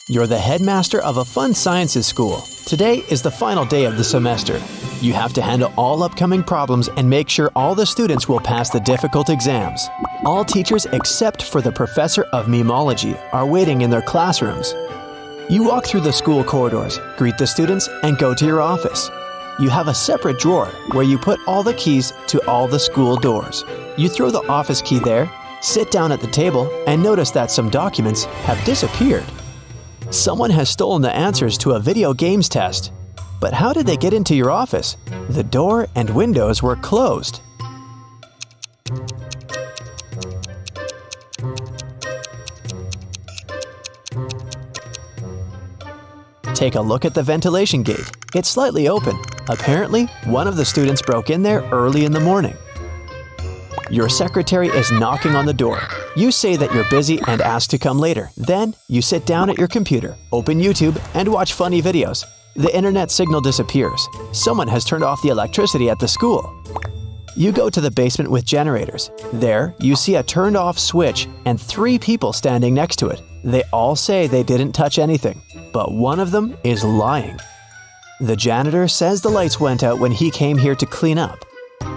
You're the headmaster of a fun sciences school. Today is the final day of the semester. You have to handle all upcoming problems and make sure all the students will pass the difficult exams. All teachers except for the professor of memology are waiting in their classrooms. You walk through the school corridors, greet the students, and go to your office. You have a separate drawer where you put all the keys to all the school doors. You throw the office key there, sit down at the table, and notice that some documents have disappeared. Someone has stolen the answers to a video games test. But how did they get into your office? The door and windows were closed. Take a look at the ventilation gate. It's slightly open. Apparently, one of the students broke in there early in the morning. Your secretary is knocking on the door. You say that you're busy and ask to come later. Then, you sit down at your computer, open YouTube, and watch funny videos. The internet signal disappears. Someone has turned off the electricity at the school. You go to the basement with generators. There, you see a turned-off switch and 3 people standing next to it. They all say they didn't touch anything, but one of them is lying. The janitor says the lights went out when he came here to clean up.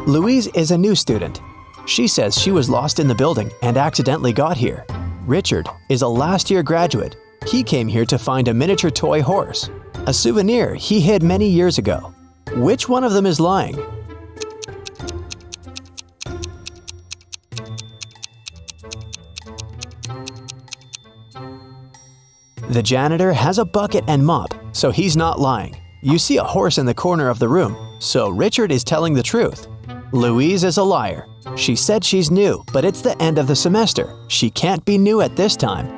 Louise is a new student. She says she was lost in the building and accidentally got here. Richard is a last-year graduate. He came here to find a miniature toy horse, a souvenir he hid many years ago. Which one of them is lying? The janitor has a bucket and mop, so he's not lying. You see a horse in the corner of the room, so Richard is telling the truth. Louise is a liar. She said she's new, but it's the end of the semester. She can't be new at this time.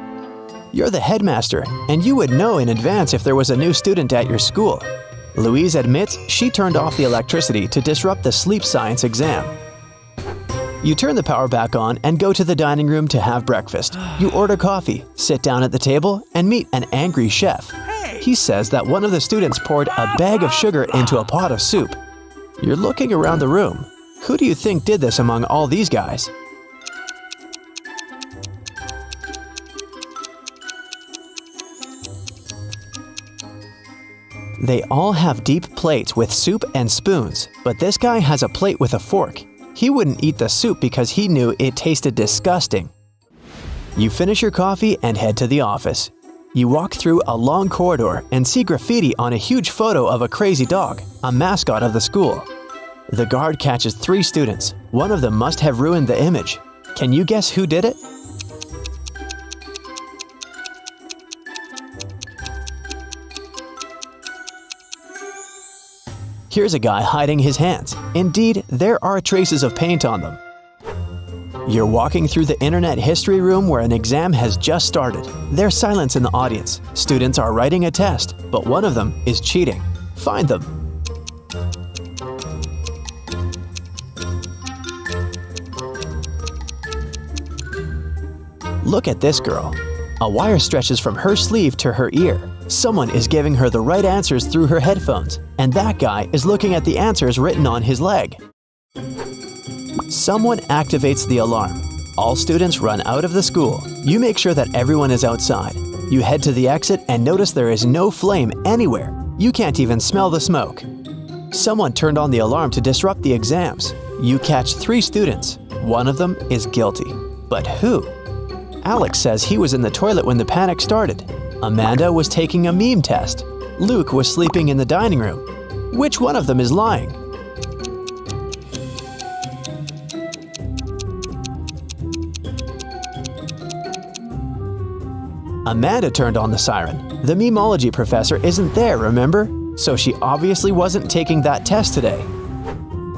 You're the headmaster, and you would know in advance if there was a new student at your school. Louise admits she turned off the electricity to disrupt the sleep science exam. You turn the power back on and go to the dining room to have breakfast. You order coffee, sit down at the table, and meet an angry chef. He says that one of the students poured a bag of sugar into a pot of soup. You're looking around the room. Who do you think did this among all these guys? They all have deep plates with soup and spoons, but this guy has a plate with a fork. He wouldn't eat the soup because he knew it tasted disgusting. You finish your coffee and head to the office. You walk through a long corridor and see graffiti on a huge photo of a crazy dog, a mascot of the school. The guard catches 3 students. One of them must have ruined the image. Can you guess who did it? Here's a guy hiding his hands. Indeed, there are traces of paint on them. You're walking through the internet history room where an exam has just started. There's silence in the audience. Students are writing a test, but one of them is cheating. Find them. Look at this girl. A wire stretches from her sleeve to her ear. Someone is giving her the right answers through her headphones, and that guy is looking at the answers written on his leg. Someone activates the alarm. All students run out of the school. You make sure that everyone is outside. You head to the exit and notice there is no flame anywhere. You can't even smell the smoke. Someone turned on the alarm to disrupt the exams. You catch 3 students. One of them is guilty. But who? Alex says he was in the toilet when the panic started. Amanda was taking a meme test. Luke was sleeping in the dining room. Which one of them is lying? Amanda turned on the siren. The memology professor isn't there, remember? So she obviously wasn't taking that test today.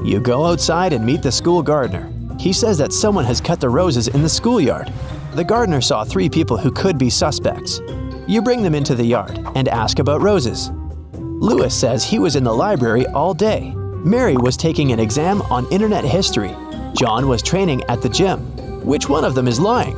You go outside and meet the school gardener. He says that someone has cut the roses in the schoolyard. The gardener saw 3 people who could be suspects. You bring them into the yard and ask about roses. Lewis says he was in the library all day. Mary was taking an exam on internet history. John was training at the gym. Which one of them is lying?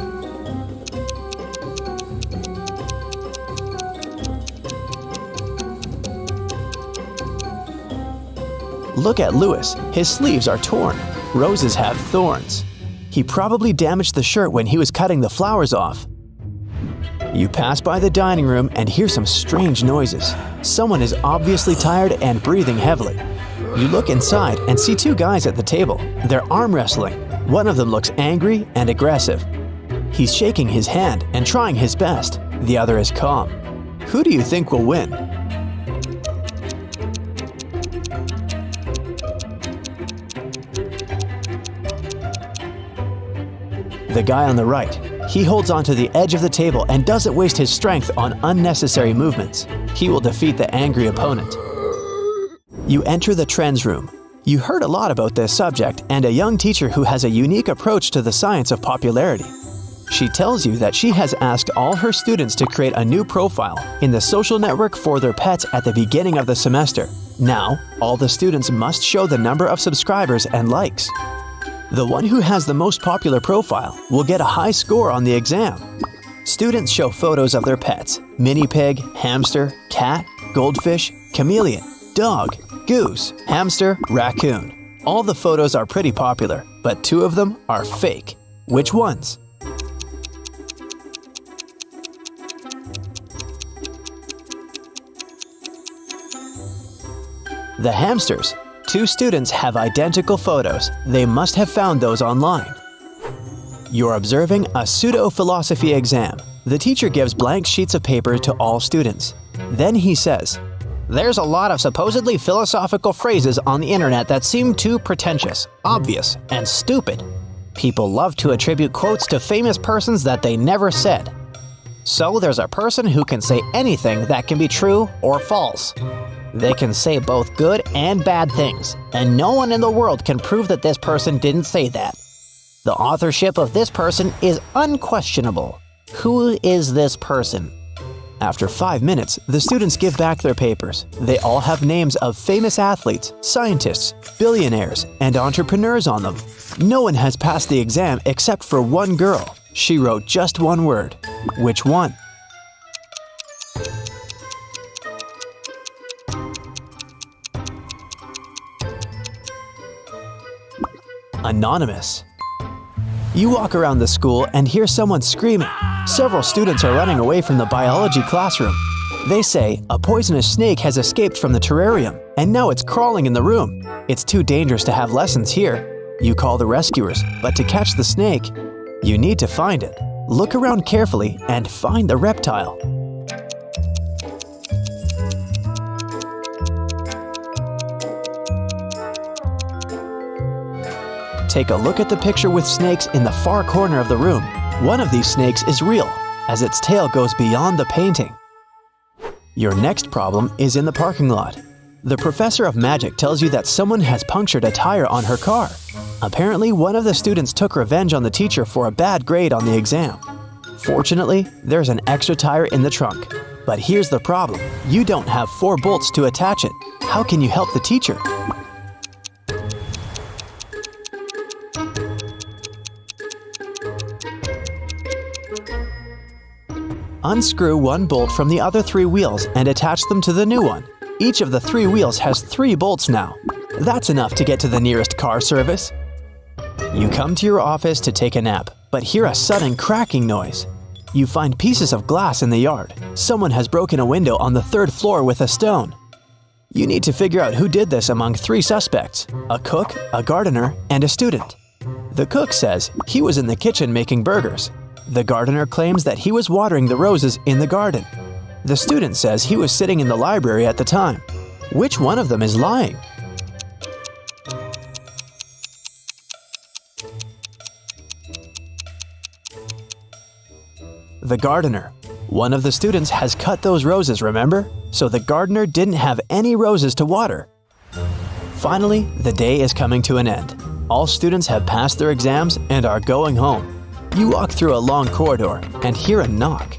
Look at Lewis. His sleeves are torn. Roses have thorns. He probably damaged the shirt when he was cutting the flowers off. You pass by the dining room and hear some strange noises. Someone is obviously tired and breathing heavily. You look inside and see two guys at the table. They're arm wrestling. One of them looks angry and aggressive. He's shaking his hand and trying his best. The other is calm. Who do you think will win? The guy on the right. He holds onto the edge of the table and doesn't waste his strength on unnecessary movements. He will defeat the angry opponent. You enter the trends room. You heard a lot about this subject and a young teacher who has a unique approach to the science of popularity. She tells you that she has asked all her students to create a new profile in the social network for their pets at the beginning of the semester. Now, all the students must show the number of subscribers and likes. The one who has the most popular profile will get a high score on the exam. Students show photos of their pets: mini pig, hamster, cat, goldfish, chameleon, dog, goose, hamster, raccoon. All the photos are pretty popular, but two of them are fake. Which ones? The hamsters. Two students have identical photos. They must have found those online. You're observing a pseudo-philosophy exam. The teacher gives blank sheets of paper to all students. Then he says, "There's a lot of supposedly philosophical phrases on the internet that seem too pretentious, obvious, and stupid. People love to attribute quotes to famous persons that they never said. So there's a person who can say anything that can be true or false. They can say both good and bad things, and no one in the world can prove that this person didn't say that. The authorship of this person is unquestionable. Who is this person?" After 5 minutes, the students give back their papers. They all have names of famous athletes, scientists, billionaires, and entrepreneurs on them. No one has passed the exam except for one girl. She wrote just one word. Which one? Anonymous. You walk around the school and hear someone screaming. Several students are running away from the biology classroom. They say a poisonous snake has escaped from the terrarium, and now it's crawling in the room. It's too dangerous to have lessons here. You call the rescuers, but to catch the snake, you need to find it. Look around carefully and find the reptile. Take a look at the picture with snakes in the far corner of the room. One of these snakes is real, as its tail goes beyond the painting. Your next problem is in the parking lot. The professor of magic tells you that someone has punctured a tire on her car. Apparently, one of the students took revenge on the teacher for a bad grade on the exam. Fortunately, there's an extra tire in the trunk. But here's the problem. You don't have 4 bolts to attach it. How can you help the teacher? Unscrew one bolt from the other 3 wheels and attach them to the new one. Each of the 3 wheels has 3 bolts now. That's enough to get to the nearest car service. You come to your office to take a nap, but hear a sudden cracking noise. You find pieces of glass in the yard. Someone has broken a window on the 3rd floor with a stone. You need to figure out who did this among 3 suspects: a cook, a gardener, and a student. The cook says he was in the kitchen making burgers. The gardener claims that he was watering the roses in the garden. The student says he was sitting in the library at the time. Which one of them is lying? The gardener. One of the students has cut those roses, remember? So the gardener didn't have any roses to water. Finally, the day is coming to an end. All students have passed their exams and are going home. You walk through a long corridor and hear a knock.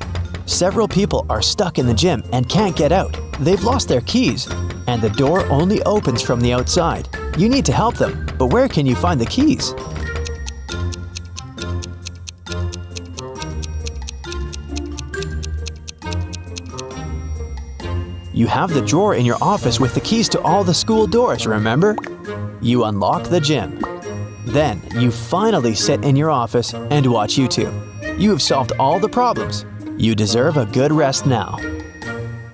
Several people are stuck in the gym and can't get out. They've lost their keys, and the door only opens from the outside. You need to help them, but where can you find the keys? You have the drawer in your office with the keys to all the school doors, remember? You unlock the gym. Then, you finally sit in your office and watch YouTube. You have solved all the problems. You deserve a good rest now.